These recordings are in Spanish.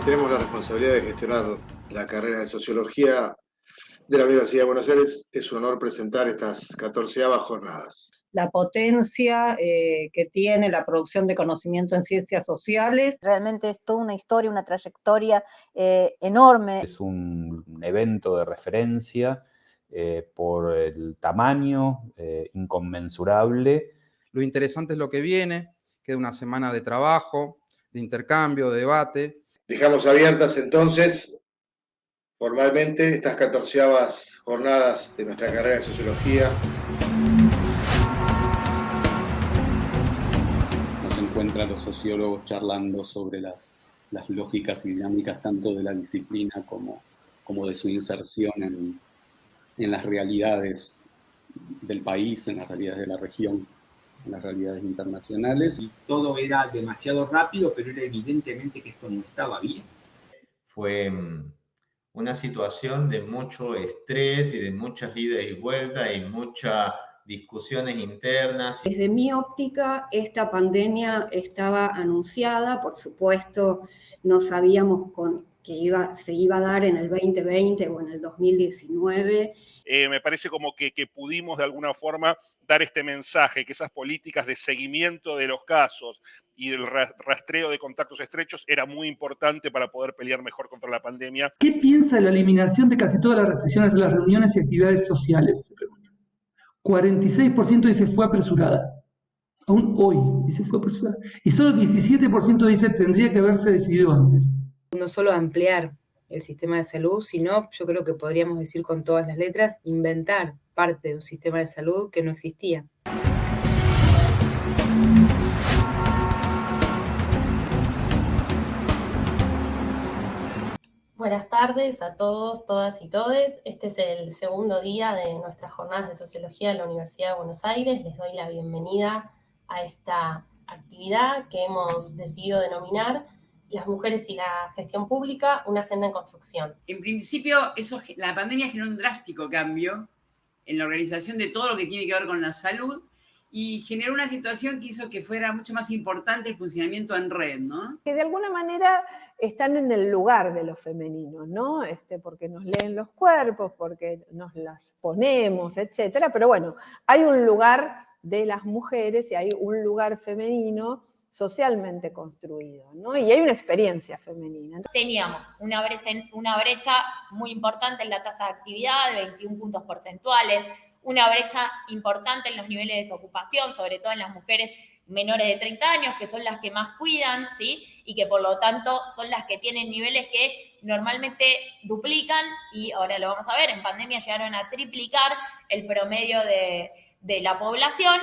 tenemos la responsabilidad de gestionar la carrera de Sociología de la Universidad de Buenos Aires, es un honor presentar estas 14ª jornadas. La potencia que tiene la producción de conocimiento en ciencias sociales. Realmente es toda una historia, una trayectoria enorme. Es un evento de referencia por el tamaño inconmensurable. Lo interesante es lo que viene, queda una semana de trabajo, de intercambio, de debate. Dejamos abiertas entonces formalmente estas 14ª jornadas de nuestra carrera de Sociología. Nos encuentran los sociólogos charlando sobre las lógicas y dinámicas tanto de la disciplina como de su inserción en las realidades del país, en las realidades de la región, en las realidades internacionales. Y todo era demasiado rápido, pero era evidentemente que esto no estaba bien. Fue una situación de mucho estrés y de muchas idas y vueltas y muchas discusiones internas. Desde mi óptica, esta pandemia estaba anunciada, por supuesto, no sabíamos que se iba a dar en el 2020 o en el 2019. Me parece como que pudimos de alguna forma dar este mensaje, que esas políticas de seguimiento de los casos y el rastreo de contactos estrechos era muy importante para poder pelear mejor contra la pandemia. ¿Qué piensa de la eliminación de casi todas las restricciones de las reuniones y actividades sociales? Se pregunta. 46% dice fue apresurada. Aún hoy dice fue apresurada. Y solo 17% dice tendría que haberse decidido antes. No solo ampliar el sistema de salud, sino, yo creo que podríamos decir con todas las letras, inventar parte de un sistema de salud que no existía. Buenas tardes a todos, todas y todes. Este es el segundo día de nuestras jornadas de Sociología de la Universidad de Buenos Aires. Les doy la bienvenida a esta actividad que hemos decidido denominar Las mujeres y la gestión pública, una agenda en construcción. En principio, la pandemia generó un drástico cambio en la organización de todo lo que tiene que ver con la salud y generó una situación que hizo que fuera mucho más importante el funcionamiento en red, ¿no? Que de alguna manera están en el lugar de los femeninos, ¿no? Porque nos leen los cuerpos, porque nos las ponemos, etcétera. Pero bueno, hay un lugar de las mujeres y hay un lugar femenino socialmente construido, ¿no? Y hay una experiencia femenina. Teníamos una brecha muy importante en la tasa de actividad de 21 puntos porcentuales, una brecha importante en los niveles de desocupación, sobre todo en las mujeres menores de 30 años, que son las que más cuidan, ¿sí? Y que por lo tanto son las que tienen niveles que normalmente duplican, y ahora lo vamos a ver, en pandemia llegaron a triplicar el promedio de la población.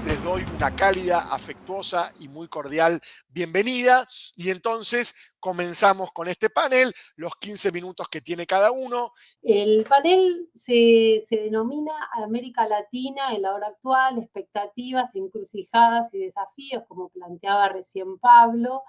Les doy una cálida, afectuosa y muy cordial bienvenida y entonces comenzamos con este panel, los 15 minutos que tiene cada uno. El panel se denomina América Latina en la hora actual, expectativas, encrucijadas y desafíos, como planteaba recién Pablo.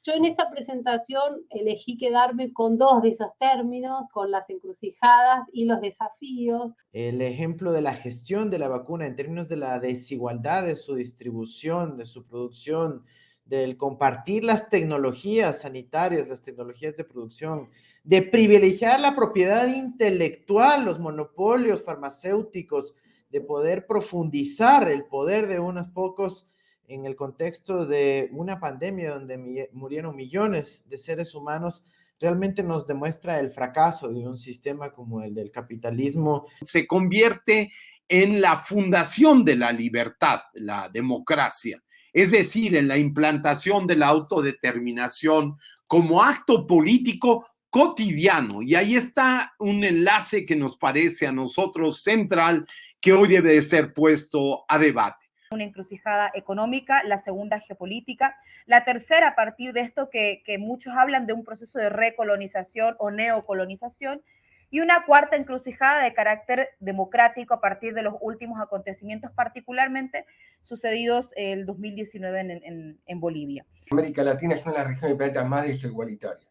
Yo en esta presentación elegí quedarme con dos de esos términos, con las encrucijadas y los desafíos. El ejemplo de la gestión de la vacuna en términos de la desigualdad de su distribución, de su producción, del compartir las tecnologías sanitarias, las tecnologías de producción, de privilegiar la propiedad intelectual, los monopolios farmacéuticos, de poder profundizar el poder de unos pocos en el contexto de una pandemia donde murieron millones de seres humanos, realmente nos demuestra el fracaso de un sistema como el del capitalismo. Se convierte en la fundación de la libertad, la democracia, es decir, en la implantación de la autodeterminación como acto político cotidiano. Y ahí está un enlace que nos parece a nosotros central, que hoy debe de ser puesto a debate. Una encrucijada económica, la segunda geopolítica, la tercera a partir de esto que muchos hablan de un proceso de recolonización o neocolonización, y una cuarta encrucijada de carácter democrático a partir de los últimos acontecimientos particularmente sucedidos el 2019 en Bolivia. América Latina es una de las regiones del planeta más desigualitarias.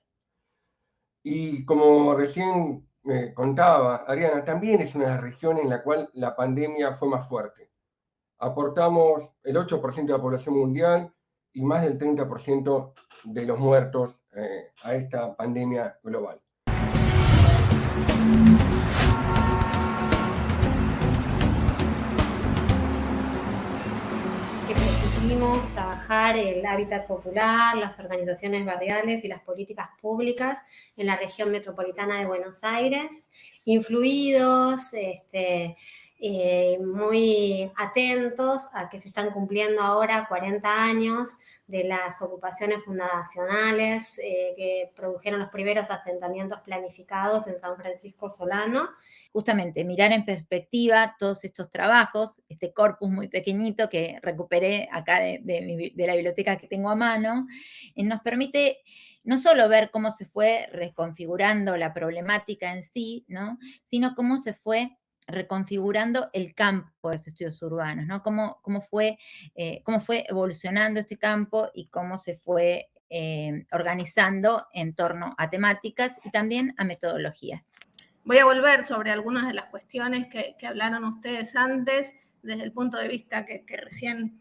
Y como recién me contaba Ariana, también es una región en la cual la pandemia fue más fuerte. aportamos el 8% de la población mundial y más del 30% de los muertos a esta pandemia global. Trabajar el hábitat popular, las organizaciones barriales y las políticas públicas en la región metropolitana de Buenos Aires, influidos, muy atentos a que se están cumpliendo ahora 40 años de las ocupaciones fundacionales que produjeron los primeros asentamientos planificados en San Francisco Solano. Justamente mirar en perspectiva todos estos trabajos, este corpus muy pequeñito que recuperé acá de la biblioteca que tengo a mano, nos permite no solo ver cómo se fue reconfigurando la problemática en sí, ¿no?, sino cómo se fue reconfigurando el campo de los estudios urbanos, ¿no? Cómo fue evolucionando este campo y cómo se fue organizando en torno a temáticas y también a metodologías. Voy a volver sobre algunas de las cuestiones que hablaron ustedes antes, desde el punto de vista que recién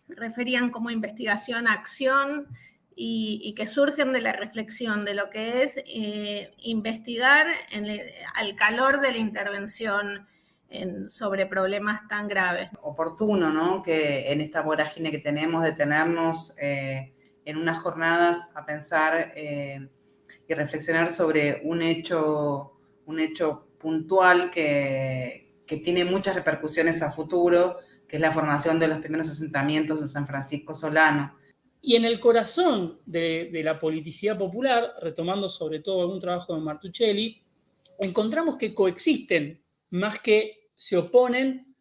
referían como investigación a acción y que surgen de la reflexión de lo que es investigar al calor de la intervención sobre problemas tan graves. Oportuno, ¿no?, que en esta vorágine que tenemos detenernos en unas jornadas a pensar y reflexionar sobre un hecho puntual que tiene muchas repercusiones a futuro, que es la formación de los primeros asentamientos en San Francisco Solano. Y en el corazón de la politicidad popular, retomando sobre todo algún trabajo de Martuchelli, encontramos que coexisten, más que se oponen,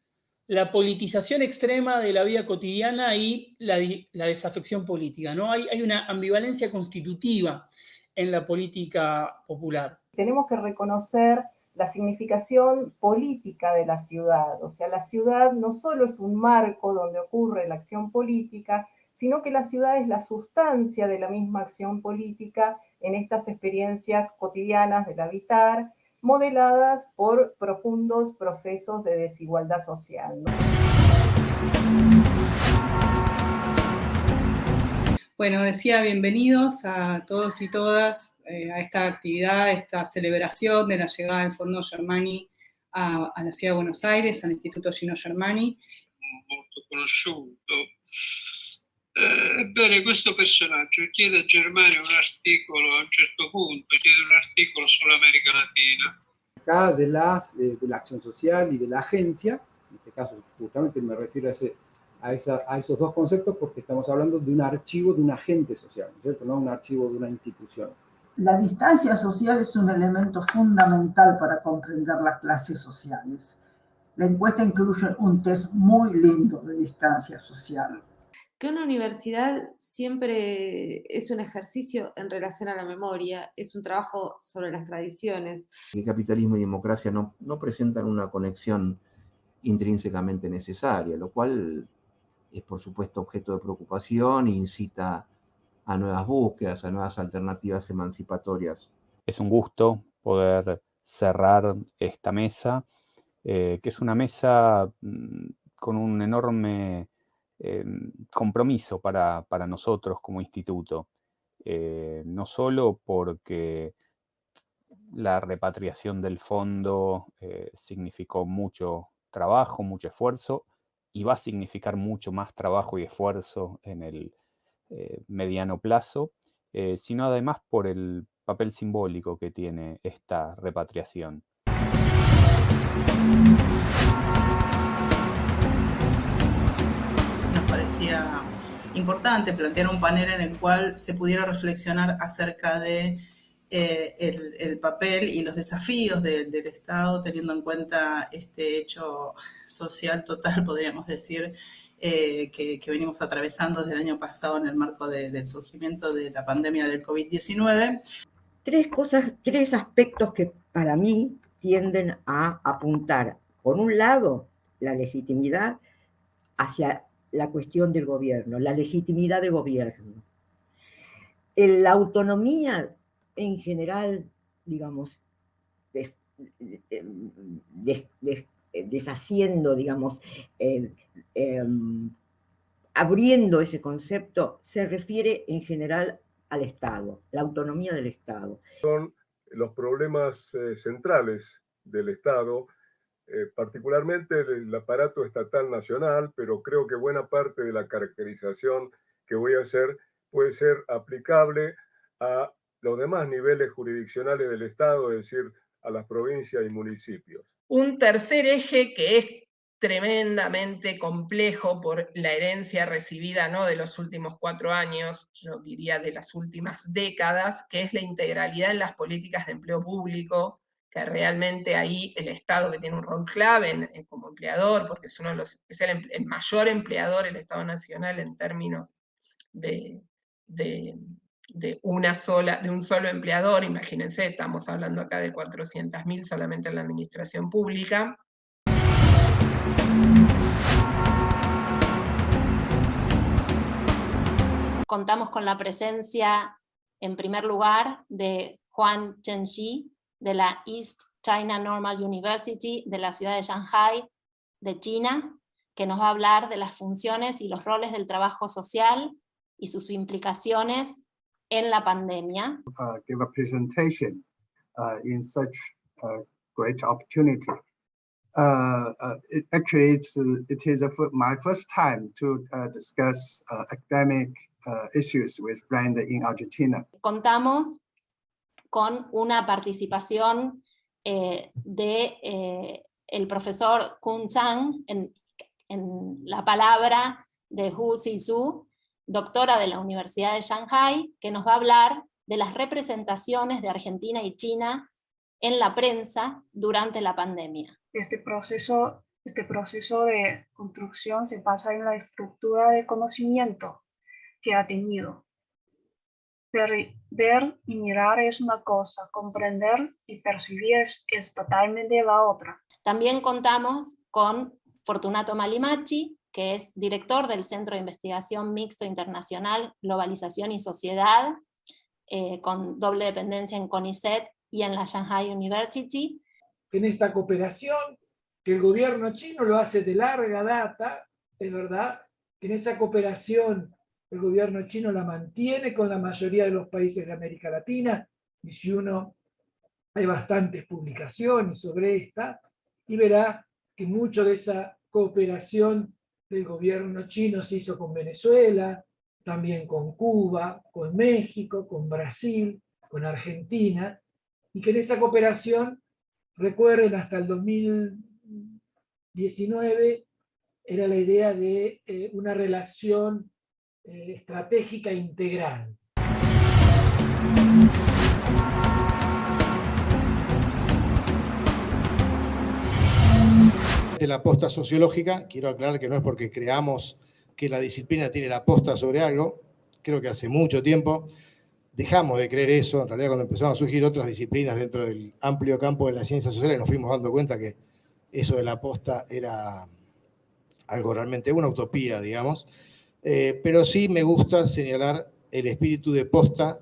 la politización extrema de la vida cotidiana y la desafección política, ¿no? Hay una ambivalencia constitutiva en la política popular. Tenemos que reconocer la significación política de la ciudad. O sea, la ciudad no solo es un marco donde ocurre la acción política, sino que la ciudad es la sustancia de la misma acción política en estas experiencias cotidianas del habitar, modeladas por profundos procesos de desigualdad social, ¿no? Bueno, decía bienvenidos a todos y todas a esta actividad, esta celebración de la llegada del Fondo Germani a la Ciudad de Buenos Aires, al Instituto Gino Germani. Molto conosciuto. Ebbene, questo personaggio chiede a Germania un articolo, a un certo punto, chiede un articolo sull'America Latina. Acá de la acción social y de la agencia, en este caso justamente me refiero a esos dos conceptos porque estamos hablando de un archivo de un agente social, ¿no es cierto? No un archivo de una institución. La distancia social es un elemento fundamental para comprender las clases sociales. La encuesta incluye un test muy lindo de distancia social. Que una universidad siempre es un ejercicio en relación a la memoria, es un trabajo sobre las tradiciones. El capitalismo y democracia no presentan una conexión intrínsecamente necesaria, lo cual es por supuesto objeto de preocupación e incita a nuevas búsquedas, a nuevas alternativas emancipatorias. Es un gusto poder cerrar esta mesa, que es una mesa con un enorme compromiso para nosotros como instituto, no solo porque la repatriación del fondo significó mucho trabajo, mucho esfuerzo, y va a significar mucho más trabajo y esfuerzo en el mediano plazo, sino además por el papel simbólico que tiene esta repatriación. Parecía importante plantear un panel en el cual se pudiera reflexionar acerca de el papel y los desafíos del Estado, teniendo en cuenta este hecho social total, podríamos decir, que venimos atravesando desde el año pasado en el marco del surgimiento de la pandemia del COVID-19. Tres aspectos que para mí tienden a apuntar, por un lado, la legitimidad hacia la cuestión del gobierno, la legitimidad de gobierno. La autonomía en general, digamos, deshaciendo, digamos, abriendo ese concepto, se refiere en general al Estado, la autonomía del Estado. Son los problemas centrales del Estado, particularmente el aparato estatal nacional, pero creo que buena parte de la caracterización que voy a hacer puede ser aplicable a los demás niveles jurisdiccionales del Estado, es decir, a las provincias y municipios. Un tercer eje que es tremendamente complejo por la herencia recibida, ¿no?, de los últimos 4 años, yo diría de las últimas décadas, que es la integralidad en las políticas de empleo público, que realmente ahí el Estado, que tiene un rol clave como empleador, porque es, es el mayor empleador, el Estado Nacional, en términos de un solo empleador. Imagínense, estamos hablando acá de 400.000 solamente en la administración pública. Contamos con la presencia, en primer lugar, de Huan Chenxi, de la East China Normal University de la ciudad de Shanghai, de China, que nos va a hablar de las funciones y los roles del trabajo social y sus implicaciones en la pandemia. Give a presentation in such a great opportunity. Actually, it is my first time to discuss academic issues with Blind in Argentina. Contamos con una participación de el profesor Kun Chang en la palabra de Hu Zizhu, doctora de la Universidad de Shanghai, que nos va a hablar de las representaciones de Argentina y China en la prensa durante la pandemia. Este proceso de construcción se basa en la estructura de conocimiento que ha tenido. Ver y mirar es una cosa, comprender y percibir es totalmente la otra. También contamos con Fortunato Malimachi, que es director del Centro de Investigación Mixto Internacional, Globalización y Sociedad, con doble dependencia en CONICET y en la Shanghai University. En esta cooperación, que el gobierno chino lo hace de larga data, es verdad, que en esa cooperación el gobierno chino la mantiene con la mayoría de los países de América Latina, y si uno, hay bastantes publicaciones sobre esta, y verá que mucho de esa cooperación del gobierno chino se hizo con Venezuela, también con Cuba, con México, con Brasil, con Argentina, y que en esa cooperación, recuerden, hasta el 2019 era la idea de una relación estratégica integral. De la aposta sociológica, quiero aclarar que no es porque creamos que la disciplina tiene la aposta sobre algo, creo que hace mucho tiempo dejamos de creer eso. En realidad, cuando empezaron a surgir otras disciplinas dentro del amplio campo de las ciencias sociales, nos fuimos dando cuenta que eso de la aposta era algo realmente, una utopía, digamos. Pero sí me gusta señalar el espíritu de posta,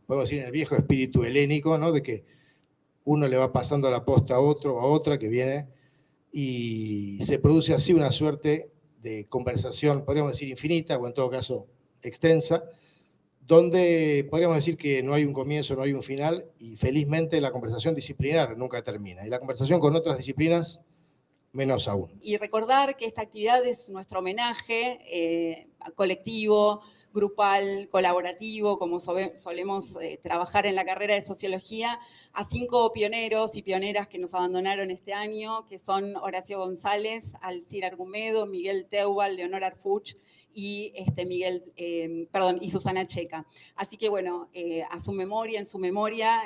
podemos decir en el viejo espíritu helénico, ¿no?, de que uno le va pasando la posta a otro o a otra que viene, y se produce así una suerte de conversación, podríamos decir infinita, o en todo caso extensa, donde podríamos decir que no hay un comienzo, no hay un final, y felizmente la conversación disciplinar nunca termina, y la conversación con otras disciplinas menos aún. Y recordar que esta actividad es nuestro homenaje colectivo, grupal, colaborativo, como solemos trabajar en la carrera de Sociología, a 5 pioneros y pioneras que nos abandonaron este año, que son Horacio González, Alcir Argumedo, Miguel Teubal, Leonor Arfuch y y Susana Checa. Así que bueno, en su memoria,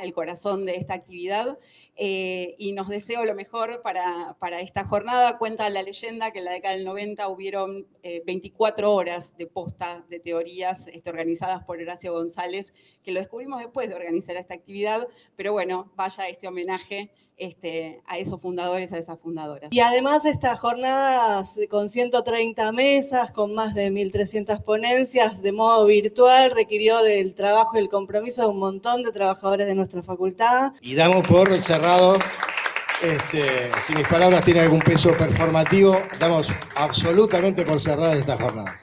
el corazón de esta actividad, y nos deseo lo mejor para esta jornada. Cuenta la leyenda que en la década del 90 hubieron 24 horas de posta de teorías organizadas por Horacio González, que lo descubrimos después de organizar esta actividad, pero bueno, vaya este homenaje a esos fundadores, a esas fundadoras. Y además esta jornada con 130 mesas, con más de 1.300 ponencias de modo virtual, requirió del trabajo y el compromiso de un montón de trabajadores de nuestra facultad. Y damos por cerrado Si mis palabras tienen algún peso performativo, damos absolutamente por cerradas estas jornadas.